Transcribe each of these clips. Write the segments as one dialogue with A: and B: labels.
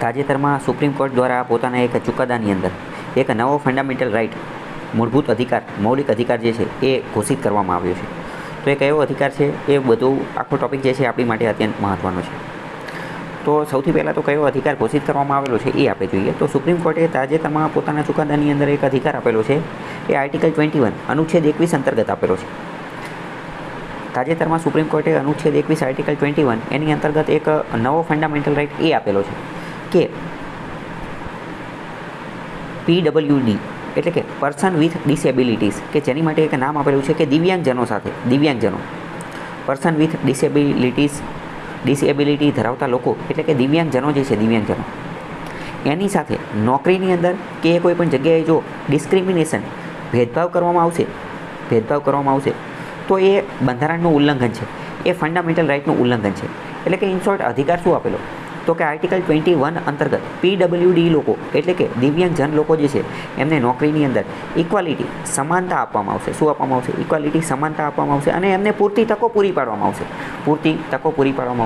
A: તાજેતરમાં supreme court દ્વારા પોતાના એક ચુકાદાની અંદર એક નવો ફંડામેન્ટલ રાઇટ મૂળભૂત અધિકાર મૌલિક અધિકાર જે છે એ ઘોષિત કરવામાં આવ્યો છે. તો એ કયો અધિકાર છે એ બધું આખો ટૉપિક જે છે આપણી માટે અત્યંત મહત્ત્વનો છે. તો સૌથી પહેલાં તો કયો અધિકાર ઘોષિત કરવામાં આવેલો છે એ આપણે જોઈએ. તો સુપ્રીમ કોર્ટે તાજેતરમાં પોતાના ચુકાદાની અંદર એક અધિકાર આપેલો છે એ આર્ટિકલ 21 અનુચ્છેદ 21 અંતર્ગત આપેલો છે. તાજેતરમાં સુપ્રીમ કોર્ટે અનુચ્છેદ 21 આર્ટિકલ 21 એની અંતર્ગત એક નવો ફંડામેન્ટલ રાઇટ એ આપેલો છે કે PWD એટલે કે પર્સન વિથ ડિસેબિલિટીઝ, કે જેની માટે એક નામ આપેલું છે કે દિવ્યાંગજનો પર્સન વિથ ડિસેબિલિટી ધરાવતા લોકો એટલે કે દિવ્યાંગજનો જે છે દિવ્યાંગજનો એની સાથે નોકરીની અંદર કે કોઈ પણ જગ્યાએ જો ડિસ્ક્રિમિનેશન ભેદભાવ કરવામાં આવશે તો એ બંધારણનું ઉલ્લંઘન છે, એ ફંડામેન્ટલ રાઇટનું ઉલ્લંઘન છે. એટલે કે ઇન શોર્ટ અધિકાર શું આપેલો તો કે આર્ટિકલ 21 અંતર્ગત PWD લોકો એટલે કે દિવ્યાંગજન લોકો જે છે એમને નોકરીની અંદર ઇક્વાલિટી સમાનતા આપવામાં આવશે. શું આપવામાં આવશે? ઇક્વાલિટી સમાનતા આપવામાં આવશે અને એમને પૂરતી તકો પૂરી પાડવામાં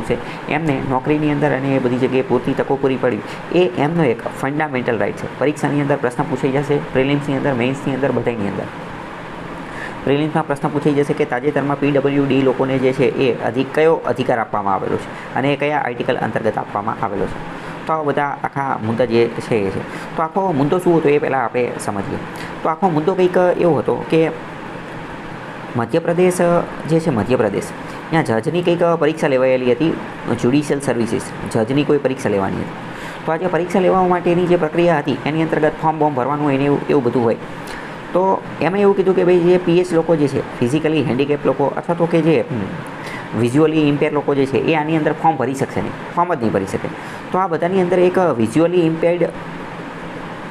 A: આવશે. એમને નોકરીની અંદર અને એ બધી જગ્યાએ પૂરતી તકો પૂરી પાડવી એ એમનો એક ફંડામેન્ટલ રાઇટ છે. પરીક્ષાની અંદર પ્રશ્ન પૂછાઈ જશે, પ્રિલિમ્સની અંદર, મેઇન્સની અંદર, બધાની અંદર. પ્રિલિમ્સમાં પ્રશ્ન પૂછાઈ જશે કે તાજેતરમાં PWD લોકોને જે છે એ કયો અધિકાર આપવામાં આવેલો છે અને એ કયા આર્ટિકલ અંતર્ગત આપવામાં આવેલો છે. તો આ બધા આખા મુદ્દા જે છે એ છે. તો આખો મુદ્દો શું હતો એ પહેલાં આપણે સમજીએ. તો આખો મુદ્દો કંઈક એવો હતો કે મધ્યપ્રદેશ ત્યાં જજની કંઈક પરીક્ષા લેવાયેલી હતી, જ્યુડિશિયલ સર્વિસીસ જજની કોઈ પરીક્ષા લેવાની હતી. તો આ જે પરીક્ષા લેવા માટેની જે પ્રક્રિયા હતી એની અંતર્ગત ફોર્મ ભરવાનું એને એવું બધું હોય. તો એમાં એવું કીધું કે ભાઈ જે PH લોકો જે છે, ફિઝિકલી હેન્ડીકેપ લોકો અથવા તો કે જે વિઝ્યુઅલી ઇમ્પેર લોકો જે છે એ આની અંદર ફોર્મ ભરી શકશે નહીં, ફોર્મ જ નહીં ભરી શકે. તો આ બધાની અંદર એક વિઝ્યુઅલી ઇમ્પેર્ડ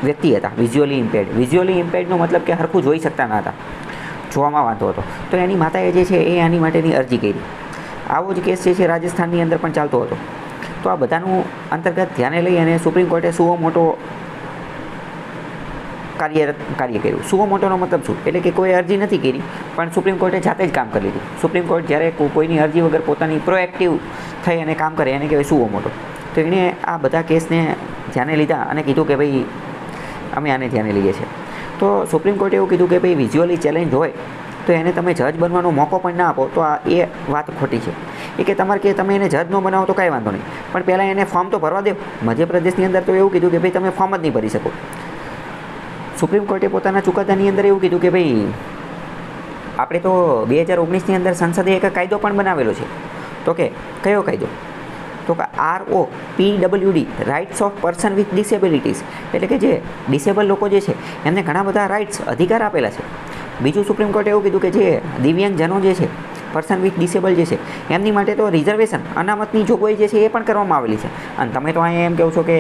A: વ્યક્તિ હતા. વિઝ્યુઅલી ઇમ્પેર્ડનો મતલબ કે હરખું જોઈ શકતા ન હતા, જોવામાં વાંધો હતો. તો એની માતાએ જે છે એ આની માટેની અરજી કરી. આવો જ કેસ જે છે રાજસ્થાનની અંદર પણ ચાલતો હતો. તો આ બધાનું અંતર્ગત ધ્યાને લઈ અને સુપ્રીમ કોર્ટે સુઓ મોટો કાર્ય કર્યું. સુઓ મોટોનો મતલબ શું? એટલે કે કોઈ અરજી નથી કરી પણ સુપ્રીમ કોર્ટે જાતે જ કામ કરી લીધું. સુપ્રીમ કોર્ટ જ્યારે કોઈની અરજી વગર પોતાની પ્રોએક્ટિવ થઈ અને કામ કરે એને કહેવાય સુઓ મોટો. તો એણે આ બધા કેસને ધ્યાને લીધા અને કીધું કે ભાઈ અમે આને ધ્યાને લઈએ છીએ. તો સુપ્રીમ કોર્ટે એવું કીધું કે ભાઈ વિઝ્યુઅલી ચેલેન્જ હોય તો એને તમે જજ બનવાનો મોકો પણ ના આપો તો એ વાત ખોટી છે. એ કે તમે એને જજ ન બનાવો તો કાંઈ વાંધો નહીં, પણ પહેલાં એને ફોર્મ તો ભરવા દો. મધ્યપ્રદેશની અંદર તો એવું કીધું કે ભાઈ તમે ફોર્મ જ નહીં ભરી શકો. સુપ્રીમ કોર્ટે પોતાના ચુકાદાની અંદર એવું કીધું કે ભાઈ આપણે તો 2019ની અંદર સંસદે એક કાયદો પણ બનાવેલો છે. તો કે કયો કાયદો? તો કે ROPWD rights of person with disabilities એટલે કે જે ડિસેબલ લોકો જે છે એમને ઘણા બધા રાઇટ્સ અધિકાર આપેલા છે. બીજું સુપ્રીમ કોર્ટે એવું કીધું કે જે દિવ્યાંગજનો જે છે, પર્સન વિથ ડિસેબલ જે છે એમની માટે તો રિઝર્વેશન અનામતની જોગવાઈ જે છે એ પણ કરવામાં આવેલી છે. અને તમે તો અહીંયા એમ કહો છો કે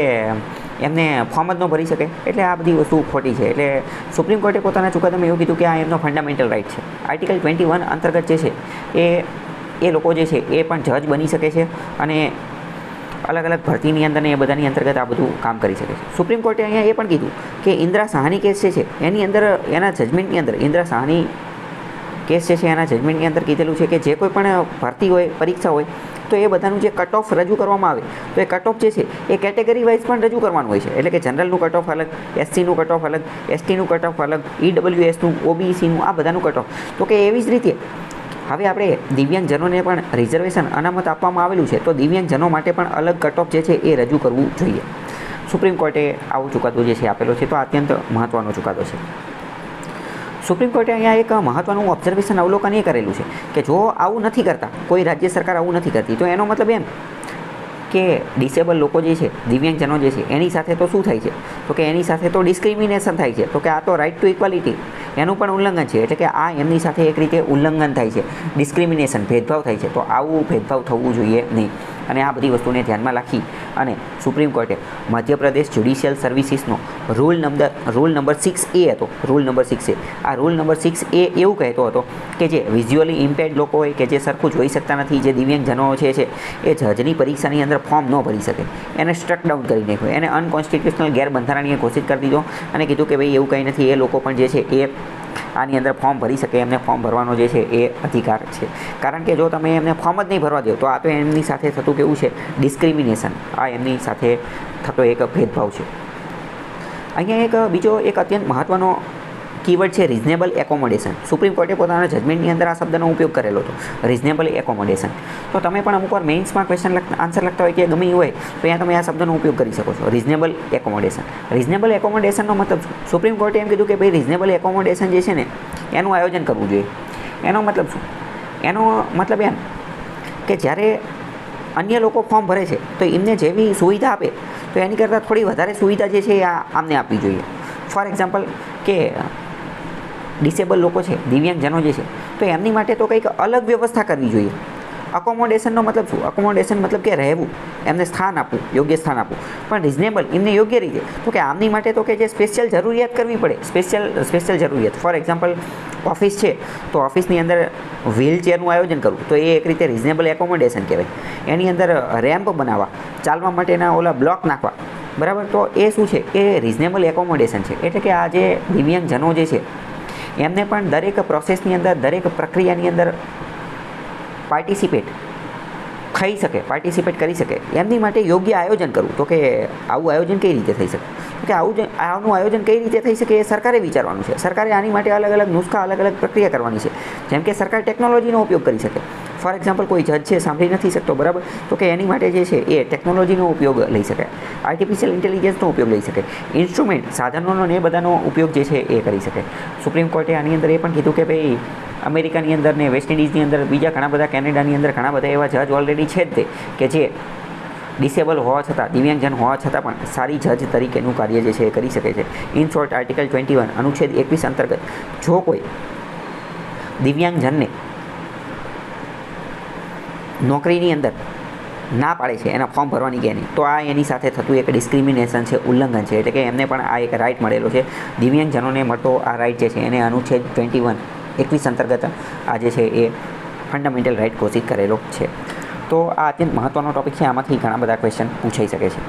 A: એમને ફોર્મ જ ન ભરી શકે, એટલે આ બધી વસ્તુ ખોટી છે. એટલે સુપ્રીમ કોર્ટે પોતાના ચુકાદામાં એવું કીધું કે આ એમનો ફંડામેન્ટલ રાઇટ છે. આર્ટિકલ 21 અંતર્ગત જે છે એ લોકો જે છે એ પણ જજ બની શકે છે અને અલગ અલગ ભરતીની અંદર ને એ બધાની અંતર્ગત આ બધું કામ કરી શકે છે. સુપ્રીમ કોર્ટે અહીંયા એ પણ કીધું કે ઇન્દિરા સાહની કેસ જે છે એની અંદર એના જજમેન્ટની અંદર ઇન્દિરા સાહની કેસ જે છે એના જજમેન્ટની અંદર કીધેલું છે કે જે કોઈ પણ ભરતી હોય, પરીક્ષા હોય તો એ બધાનું જે કટ ઓફ રજૂ કરવામાં આવે તો એ કટ ઓફ જે છે એ કેટેગરી વાઇઝ પણ રજૂ કરવાનું હોય છે. એટલે કે જનરલનું કટ ઓફ અલગ, SCનું કટ ઓફ અલગ, STનું કટ ઓફ અલગ, EWSનું, OBCનું, આ બધાનું કટ ઓફ. તો કે એવી જ રીતે હવે આપણે દિવ્યાંગજનોને પણ રિઝર્વેશન અનામત આપવામાં આવેલું છે તો દિવ્યાંગજનો માટે પણ અલગ કટ ઓફ જે છે એ રજૂ કરવું જોઈએ. સુપ્રીમ કોર્ટે આવો ચુકાદો જે છે આપેલો છે. તો આ અત્યંત મહત્ત્વનો ચુકાદો છે. સુપ્રીમ કોર્ટે અહીંયા એક મહત્ત્વનું ઓબ્ઝર્વેશન અવલોકન એ કરેલું છે કે જો આવું નથી કરતા, કોઈ રાજ્ય સરકાર આવું નથી કરતી તો એનો મતલબ એમ કે ડિસેબલ લોકો જે છે, દિવ્યાંગજનો જે છે એની સાથે તો શું થાય છે? તો કે એની સાથે તો ડિસ્ક્રિમિનેશન થાય છે. તો કે આ તો રાઇટ ટુ ઇક્વાલિટી એનું પણ ઉલ્લંઘન છે. એટલે કે આ એમની સાથે એક રીતે ઉલ્લંઘન થાય છે, ડિસ્ક્રિમિનેશન ભેદભાવ થાય છે. તો આવું ભેદભાવ થવું જોઈએ નહીં. અને આ બધી વસ્તુને ધ્યાનમાં રાખી અને સુપ્રીમ કોર્ટે Madhya Pradesh judicial સર્વિસીસનો rule number 6A હતો. રૂલ નંબર 6A આ રૂલ નંબર 6A એવું કહેતો હતો કે જે વિઝ્યુઅલી ઇમ્પેર્ડ લોકો હોય કે જે સરખું જોઈ શકતા નથી, જે દિવ્યાંગજનો છે એ જજની પરીક્ષાની અંદર ફોર્મ ન ભરી શકે, એને સ્ટ્રક ડાઉન કરી નાખ્યો, એને અનકોન્સ્ટિટ્યુશનલ ગેરબંધારણીય ઘોષિત કરી દીધો અને કીધું કે ભાઈ એવું કંઈ નથી, એ લોકો પણ જે છે એ આની અંદર ફોર્મ ભરી શકે, એમને ફોર્મ ભરવાનો જે છે એ અધિકાર છે. કારણ કે જો તમે એમને ફોર્મ જ નહીં ભરવા દો તો આ તો એમની સાથે થતું કેવું છે ડિસ્ક્રિમિનેશન, આ એમની સાથે થતો એક ભેદભાવ છે. અહીંયા એક બીજો એક અત્યંત મહત્ત્વનો કીવર્ડ છે રિઝનેબલ એકોમોડેશન. સુપ્રીમ કોર્ટે પોતાના જજમેન્ટની અંદર આ શબ્દનો ઉપયોગ કરેલો હતો, રિઝનેબલ એકોમોડેશન. તો તમે પણ અમુક વાર મેઇન્સમાં ક્વેશ્ચન આન્સર લખતા હોય કે ગમે એ હોય તો અહીંયા તમે આ શબ્દનો ઉપયોગ કરી શકો છો, રિઝનેબલ એકોમોડેશન. રિઝનેબલ એકોમોડેશનનો મતલબ શું? સુપ્રીમ કોર્ટે એમ કીધું કે ભાઈ રિઝનેબલ એકોમોડેશન જે છે ને એનું આયોજન કરવું જોઈએ. એનો મતલબ શું? એનો મતલબ એમ કે જ્યારે અન્ય લોકો ફોર્મ ભરે છે તો એમને જેવી સુવિધા આપે તો એની કરતાં થોડી વધારે સુવિધા જે છે એ આમને આપવી જોઈએ. ફોર એક્ઝામ્પલ કે ડિસેબલ લોકો છે, દિવ્યાંગજનો જે છે, તો એમની માટે તો કંઈક અલગ વ્યવસ્થા કરવી જોઈએ. અકોમોડેશનનો મતલબ શું? અકોમોડેશન મતલબ કે રહેવું, એમને સ્થાન આપવું, યોગ્ય સ્થાન આપવું. પણ રિઝનેબલ એમને યોગ્ય રીતે તો કે આમની માટે તો કે જે સ્પેશિયલ જરૂરિયાત કરવી પડે, સ્પેશિયલ જરૂરિયાત. ફોર એક્ઝામ્પલ ઓફિસ છે તો ઓફિસની અંદર વ્હીલચેરનું આયોજન કરવું તો એ એક રીતે રિઝનેબલ એકોમોડેશન કહેવાય. એની અંદર રેમ્પ બનાવવા, ચાલવા માટેના ઓલા બ્લોક નાખવા, બરાબર. તો એ શું છે? એ રિઝનેબલ એકોમોડેશન છે. એટલે કે આ જે દિવ્યાંગજનો જે છે એમને પણ દરેક પ્રોસેસની અંદર, દરેક પ્રક્રિયાની અંદર પાર્ટિસિપેટ કરી શકે એમની માટે યોગ્ય આયોજન કરવું. તો કે આવું આયોજન કઈ રીતે થઈ શકે? તો કે આનું આયોજન કઈ રીતે થઈ શકે એ સરકારે વિચારવાનું છે. સરકારે આની માટે અલગ અલગ નુસ્ખા, અલગ અલગ પ્રક્રિયા કરવાની છે. જેમ કે સરકાર ટેકનોલોજીનો ઉપયોગ કરી શકે. ફોર એક્ઝામ્પલ કોઈ જજ છે, સાંભળી નથી શકતો, બરાબર, તો કે એની માટે જે છે એ ટેકનોલોજીનો ઉપયોગ લઈ શકાય, આર્ટિફિશિયલ ઇન્ટેલિજન્સનો ઉપયોગ લઈ શકે, ઇન્સ્ટ્રુમેન્ટ, સાધનોનો ને એ બધાનો ઉપયોગ જે છે એ કરી શકે. સુપ્રીમ કોર્ટે આની અંદર એ પણ કીધું કે ભાઈ અમેરિકાની અંદર ને વેસ્ટ ઇન્ડિઝની અંદર, બીજા ઘણા બધા, કેનેડાની અંદર ઘણા બધા એવા જજ ઓલરેડી છે જ તે કે જે ડિસેબલ હોવા છતાં, દિવ્યાંગજન હોવા છતાં પણ સારી જજ તરીકેનું કાર્ય જે છે એ કરી શકે છે. ઇન શોર્ટ, આર્ટિકલ 21 અનુચ્છેદ 21 અંતર્ગત જો કોઈ દિવ્યાંગજનને નોકરીની અંદર ના પાડે છે એના ફોર્મ ભરવાની કે નહીં, તો આ એની સાથે થતું એક ડિસ્ક્રિમિનેશન છે, ઉલ્લંઘન છે. એટલે કે એમને પણ આ એક રાઇટ મળેલો છે. દિવ્યાંગજનોને મળતો આ રાઇટ જે છે એને અનુચ્છેદ 21 અંતર્ગત આ જે છે એ ફંડામેન્ટલ રાઇટ ઘોષિત કરેલો છે. તો આ અત્યંત મહત્ત્વનો ટૉપિક છે. આમાંથી ઘણા બધા ક્વેશ્ચન પૂછાઈ શકે છે.